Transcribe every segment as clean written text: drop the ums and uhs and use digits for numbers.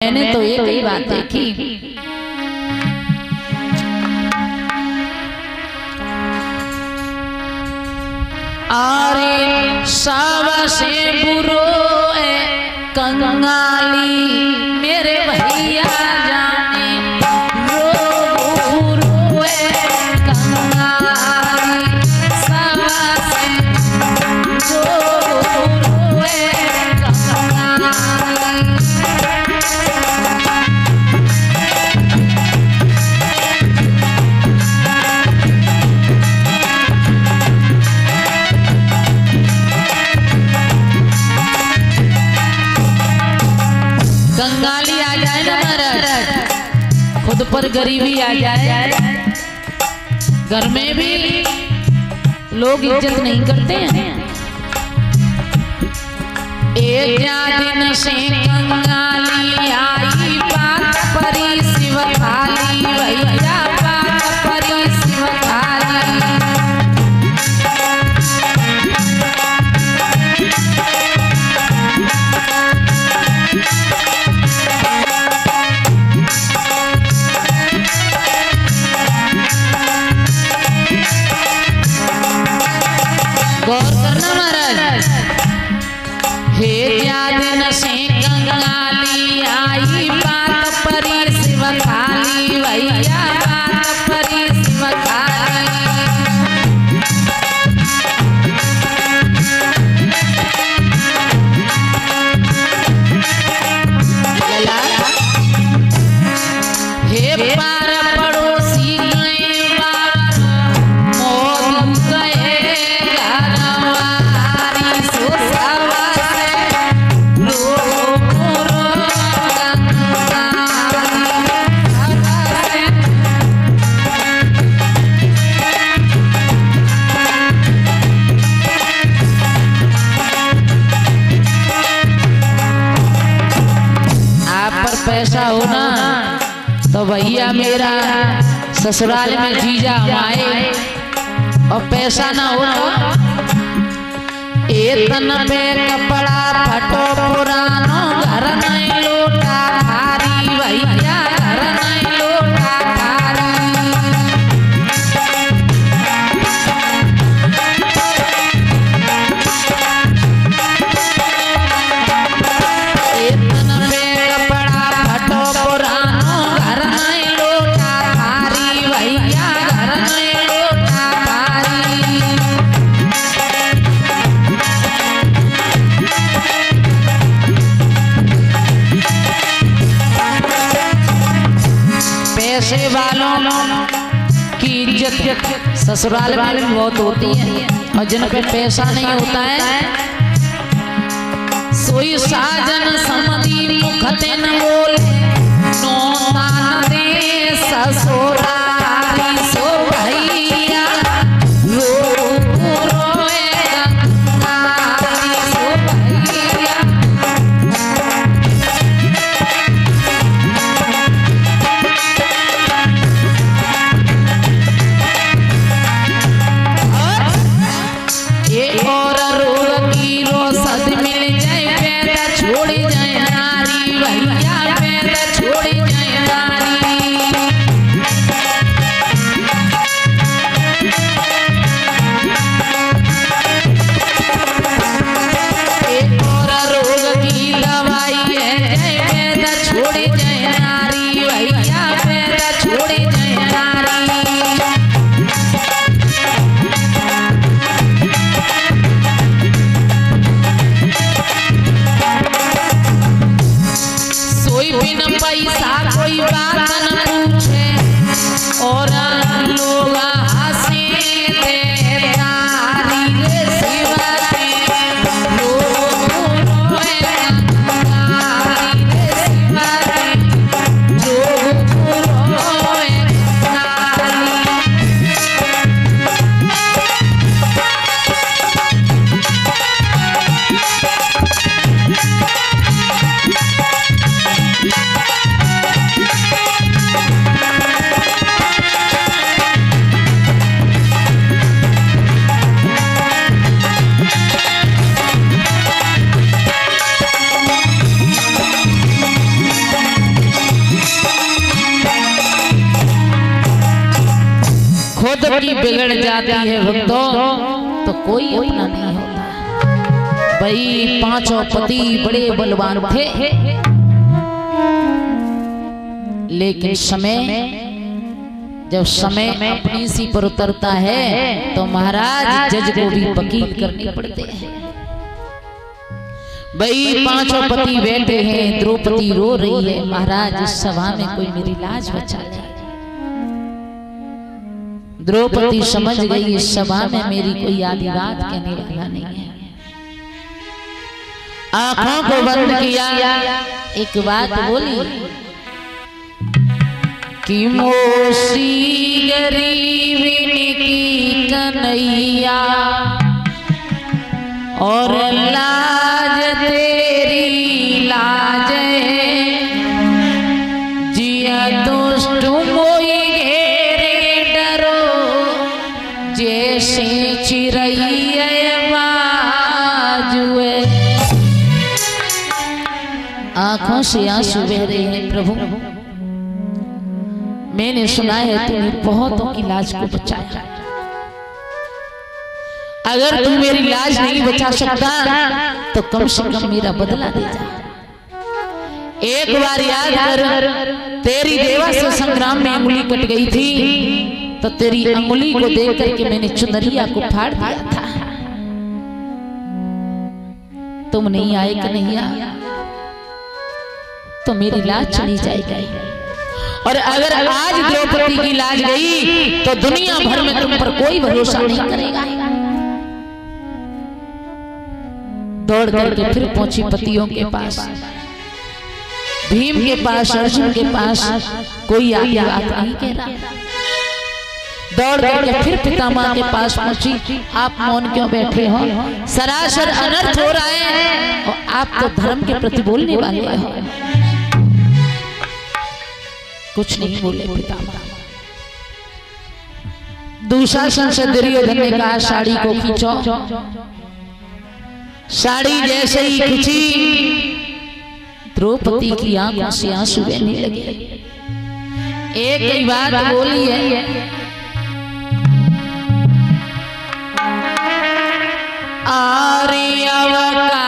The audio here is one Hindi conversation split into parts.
मैंने तो एक ही बात देखी, अरे सबसे बुरो है कंगाली मेरे भैया जाने रो है कंगाली सबसे रो है कंगाली। कंगाली आ जाए ना महाराज, खुद पर गरीबी आ जाए, घर में भी लोग इज्जत नहीं करते हैं। एक दिन से कंगाली आई बात परी शिव थाली, भैया बात परी शिव थाली। गौर करना महाराज, हे दिन से कंगाली आई बात परी शिव थाली, भैया बात परी शिव थाली। हे पार पड़ोसी गए बात मोद गए घरवारी सुसवा से लोग आप पर पैसा हो ना तो भैया मेरा ससुराल में जीजा हमारे, और पैसा ना हो एतन पे कपड़ा फटो पुरानो घर नहीं लोटा थारी, भैया घर नहीं लोटा थारी। एतन पे कपड़ा फटो पुरानो घर नहीं लोटा थारी, भैया घर नहीं लोटा थारी। पैसे वालों की इज्जत ससुराल वाले में बहुत होती है, और जिन पे पैसा नहीं होता है सोई साजन समधी मुखते न बोले नो तान दे ससुरारी सो भैया रो रोए कंगाली सो भैया। और रोग की रोसद मिल जाए पैदा छोड़ जाए नारी, भैया पैदा छोड़ जाए नारी। और रोग की दवाई है पैदा छोड़ जाए नारी, भैया पैदा छोड़ जाए नारी। सोई बिन पैसा कोई बात न पूछे, और लोग हंसे ते तारी रे शिवा ते लोग रोए कंगाली रे शिवा ते लोग रोए कंगाली। छोटकी बिगड़ जाती है भक्तों तो कोई अपना नहीं होता। भाई पांचों पति बड़े बलवान थे, लेकिन जब समय अपनी सी पर उतरता है तो महाराज जज को भी वकील करने पड़ते हैं। भाई पांचों पति बैठे हैं, द्रौपदी रो रही है, महाराज इस सभा में कोई मेरी लाज बचा ले। द्रौपदी समझ गई इस सभा में मेरी कोई आधी बात कहने वाला नहीं है। आंखों को बंद किया, एक बात बोली कि मोसी गरीबी की कन्हैया और लाज तेरी लाज जिया दुष्ट मोई घेरे डरो जैसे चिरैया बाजुए। आंखों से आंसू बह रहे हैं। प्रभु मैंने सुना है तूने बहुतों की लाज को बचाया, अगर तू मेरी लाज नहीं बचा सकता तो कम से कम मेरा बदला दे जा। एक बार याद कर, तेरी देवासुर संग्राम में अंगुली कट गई थी तो तेरी अंगुली को देख करके मैंने चुनरिया को फाड़ दिया था। तुम नहीं आए कन्हैया तो मेरी लाज चली जाएगी, और अगर आज द्रौपदी की लाज गई तो दुनिया भर में तुम पर कोई भरोसा नहीं करेगा। दौड़ करके फिर पहुंची पतियों के पास, भीम के पास, अर्जुन के पास, कोई आगे बात नहीं कह रहा। दौड़ करके फिर पितामह के पास पहुंची, आप मौन क्यों बैठे हो? सरासर अनर्थ हो रहा है और आप तो धर्म के प्रति बोलने वाले हो। कुछ नहीं बोले पितामह। दुशासन से दुर्योधन ने कहा साड़ी को खींचो। साड़ी जैसे ही खींची द्रौपदी की आंखों से आंसू बहने लगे। एक ही बात बोली है, आर्यव का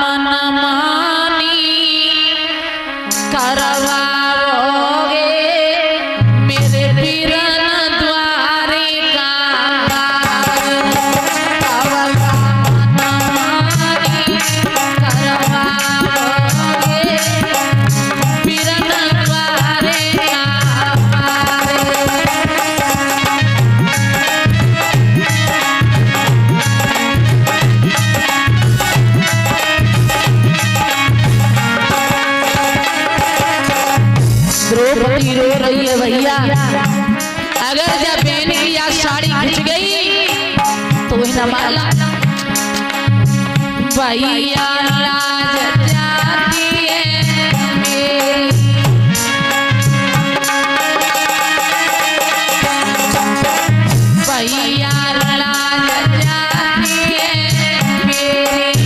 मन मानी करवा द्रौपदी रो रही है। भैया अगर जब बहन की या साड़ी खिंच गई तो न माला भैया लाज जाती है मेरी। भैया लाज जाती है मेरी।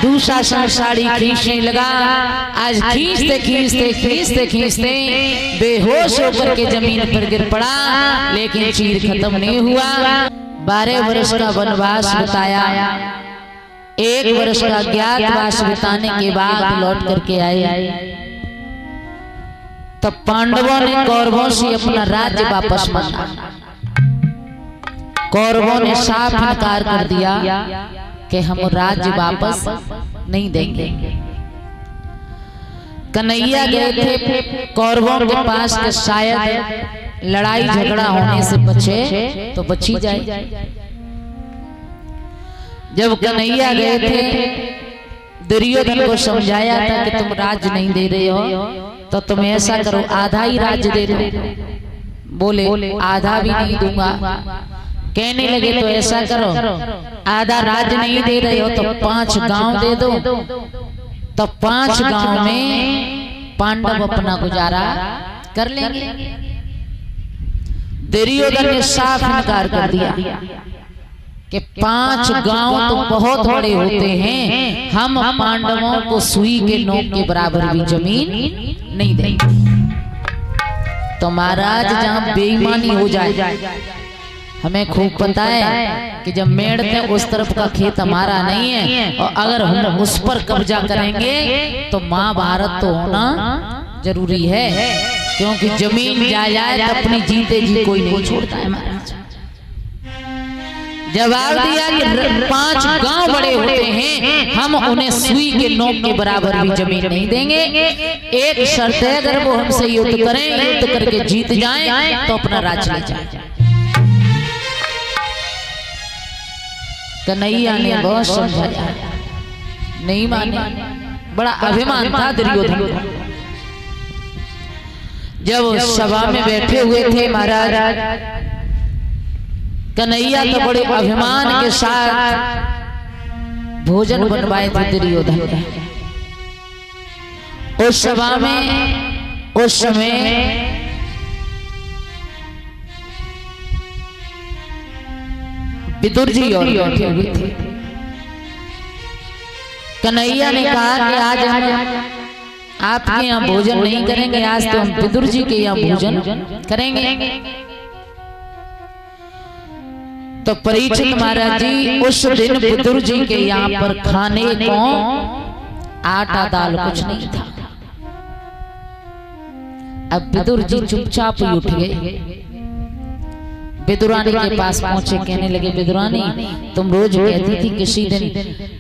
दूसरा संग साड़ी खींचने लगा। आज खींचते खींचते खींचते खींचते बेहोश होकर के जमीन पर गिर पड़ा, लेकिन चीर खत्म नहीं हुआ। 12 वर्ष का वनवास बिताया, 1 वर्ष का अज्ञातवास बिताने के बाद लौट करके आए। तब पांडवों ने कौरवों से अपना राज्य वापस मांगा। कौरवों ने साफ इनकार कर दिया कि हम राज्य वापस नहीं देंगे। कन्हैया गए थे कौरवों के पास के शायद लड़ाई झगड़ा होने से बचे तो बची जाए। जब कन्हैया गए थे, दुर्योधन को समझाया था कि तुम राज्य नहीं दे रहे हो तो तुम ऐसा करो, आधा ही राज्य दे दो। बोले आधा भी नहीं दूंगा। कहने लगे तो ऐसा करो, आधा राज्य नहीं दे रहे हो तो 5 गांव दे दो। तो 5 गांव में पांडव अपना गुजारा कर लेंगे। दुर्योधन ने साफ इनकार कर दिया कि 5 गांव तो बहुत बड़े होते हैं, हम पांडवों को सुई के नोक के बराबर भी जमीन नहीं देंगे। तो महाराज जहां बेईमानी हो जाए, हमें खूब पता है कि जब मेढ़ते उस तरफ का खेत हमारा नहीं है और अगर हम उस पर कब्जा करेंगे तो महाभारत तो होना जरूरी है, क्योंकि जमीन जाए तो अपनी जीते जी कोई नहीं छोड़ता है। महाराज जवाब दिया कि 5 गांव बड़े होते हैं, हम उन्हें सुई के नोक के बराबर भी जमीन नहीं देंगे। एक शर्त है, अगर वो हमसे युद्ध करें, युद्ध करके जीत जाएं तो अपना राज्य ले जाए। कन्हैया ने बहुत समझाया, नहीं माने। बड़ा अभिमान था दुर्योधन को। जब सभा में बैठे हुए थे महाराज, कन्हैया तो बड़े अभिमान के साथ भोजन बनवाए थे दुर्योधन ने। उस सभा में उस समय विदुर जी और बैठे हुए थे। कन्हैया ने कहा कि आज हम आपके यहाँ भोजन नहीं करेंगे, आज तो हम विदुर जी के यहाँ भोजन करेंगे। तो परीक्षित महाराज जी उस दिन विदुर जी के यहाँ पर खाने को आटा दाल कुछ नहीं था। अब विदुर जी चुपचाप उठ गए, विदुरानी के पास पहुंचे, कहने लगे विदुरानी तुम रोज कहती थी किसी दिन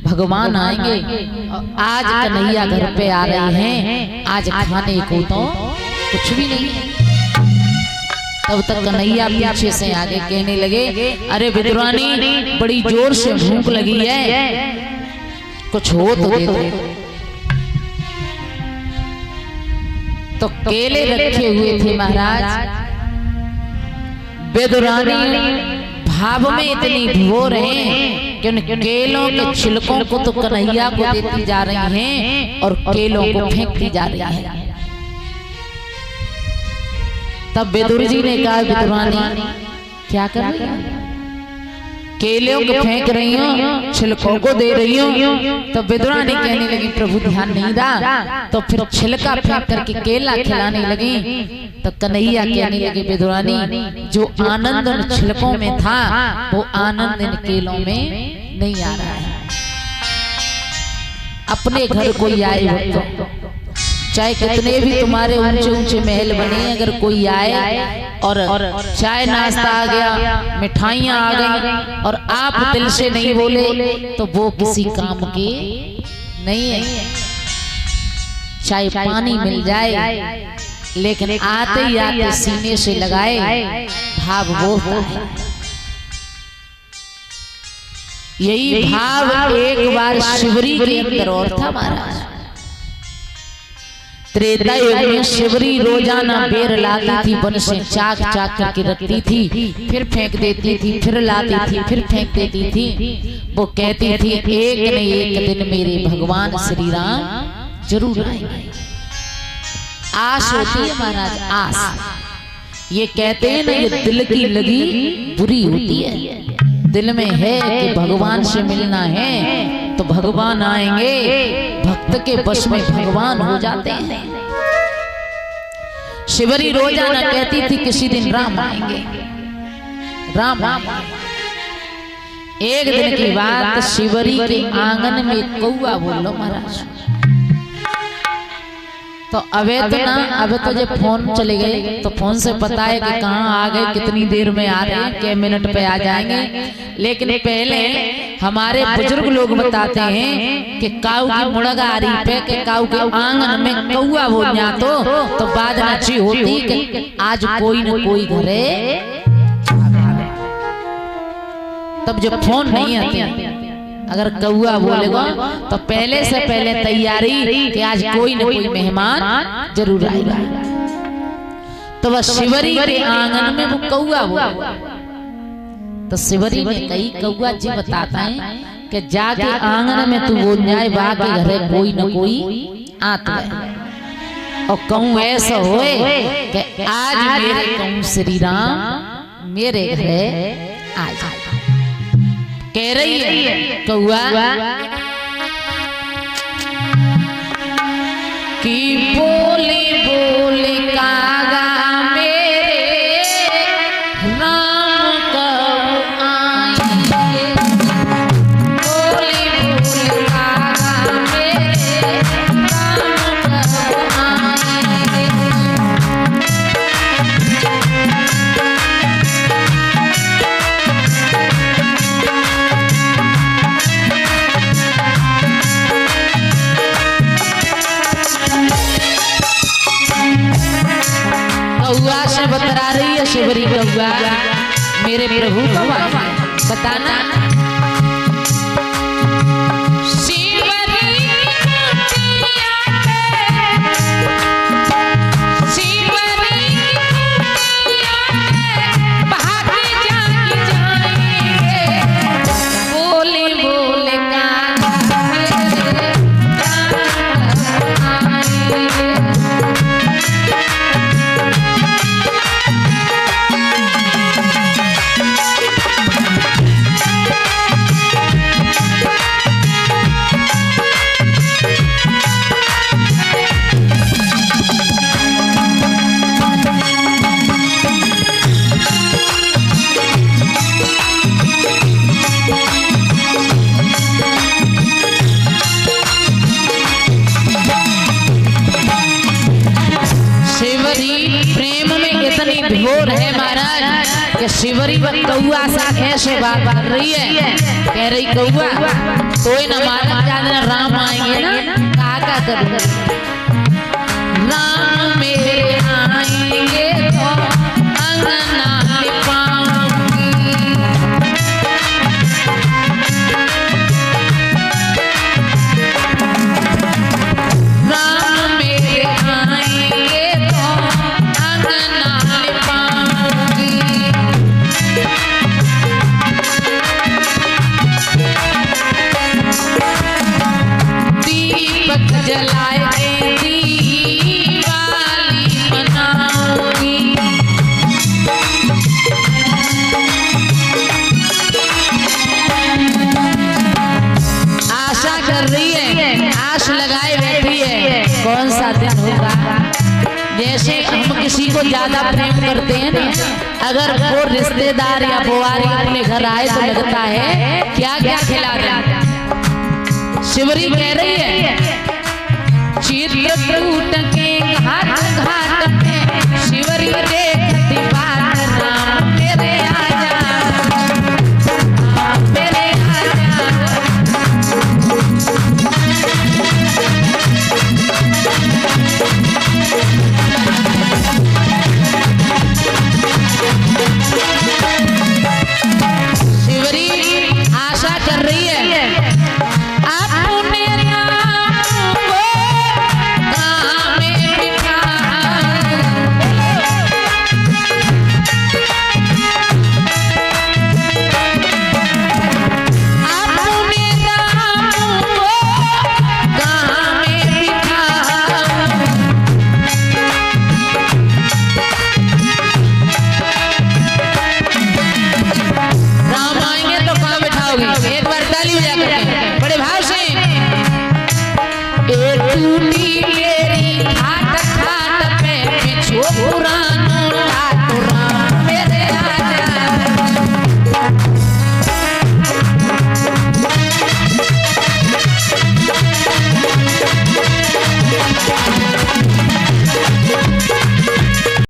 भगवान आएंगे, आज कन्हैया घर पे आ रहे हैं, आज खाने को तो कुछ भी नहीं है। तब तक कन्हैया पीछे से आगे कहने लगे अरे विदुरानी बड़ी जोर से भूख लगी है, कुछ हो तो दे दो। तो केले रखे हुए थे महाराज, विदुरानी भाव में इतनी भिगोर हैं कि उन केलों के छिलकों को तो कन्हैया को देती जा रही हैं और केलों को फेंकती जा रही है। तब विदुर जी ने कहा विदुरानी क्या कर रही हो, केलों को फेंक रही हो, छिलकों को दे रही हो। तो विदुरानी कहने लगी प्रभु ध्यान नहीं रहा, तो फिर छिलका फेंक करके केला खिलाने लगी। तो कन्हैया कहने लगे विदुरानी जो आनंद उन छिलकों में था वो आनंद इन केलों में नहीं आ रहा है। अपने घर कोई आए हो तो चाहे कितने भी तुम्हारे ऊंचे ऊंचे महल बने, अगर कोई आए और चाय नाश्ता आ गया, मिठाइयाँ आ गई और आप दिल से नहीं बोले तो वो किसी काम के नहीं है। चाहे पानी मिल जाए लेकिन आते ही आते सीने से लगाए भाव वो होता है। यही भाव एक बार शिवरी के अंदर और था महाराज। त्रेता युग में शिवरी रोजाना बेर लाती थी, वन से चाक चाक करके रखती थी, फिर फेंक देती थी, फिर लाती थी, फिर फेंक देती थी। वो कहती थी एक न एक दिन मेरे भगवान श्री राम जरूर आएंगे। आस होती है महाराज, आस। ये कहते हैं ना ये दिल की लगी बुरी होती है। दिल में है कि भगवान से मिलना है तो भगवान आएंगे, भक्त के वश में भगवान हो जाते हैं। शिवरी रोजाना कहती थी किसी दिन राम आएंगे, राम आएंगे। एक दिन की बात, शिवरी के आंगन में कौआ बोलो महाराज। तो अब तो जब फोन चले गए तो फोन से पता है कि कहाँ आ गए, कितनी देर में आ रहे हैं, क्या मिनट पे आ जाएंगे। लेकिन पहले हमारे बुजुर्ग लोग बताते हैं कि काऊ की मुड़गा आ रही पे के काऊ के आंगन में कौआ बोलना तो बाद अच्छी होती कि आज कोई न कोई घरे। तब जब फोन नहीं आते, अगर कौआ बोलेगा तो पहले से पहले तैयारी कि आज कोई न कोई मेहमान जरूर आएगा। तो वह शिवरी के आंगन में वो कौआ बोला। तो शिवरी ने कही, कौआ जी बताता है कि जाके आंगन में तू बोल जाए बा के घरे कोई न कोई आता है। और कहूँ ऐसा होए कि आज मेरे कहूँ श्री राम मेरे घरे आ जाए। कह रही है कौआ कि बोले बोले कागा मेरे राम कब आएंगे, बोले बोले कागा मेरे राम कब आएंगे। कौआ से बतरा रही है शिवरी, कौआ मेरे प्रभु कब आए बताना। है महाराज कि शिवरी कौआ सा कैसे बात कर रही है। कह रही कौआ तो न मालूम जाने राम आएंगे ना, का करूं राम मेरे आएंगे तो अंगना लिपाऊंगी, राम मेरे आएंगे तो अंगना लिपाऊंगी। दीपक जलाए लगाए बैठी है कौन सा दिन होगा। जैसे हम किसी को ज्यादा प्रेम करते हैं ना, अगर वो रिश्तेदार या बुआरी अपने घर आए तो लगता है क्या क्या खिला दें। शिवरी कह रही है चित्रकूट के घर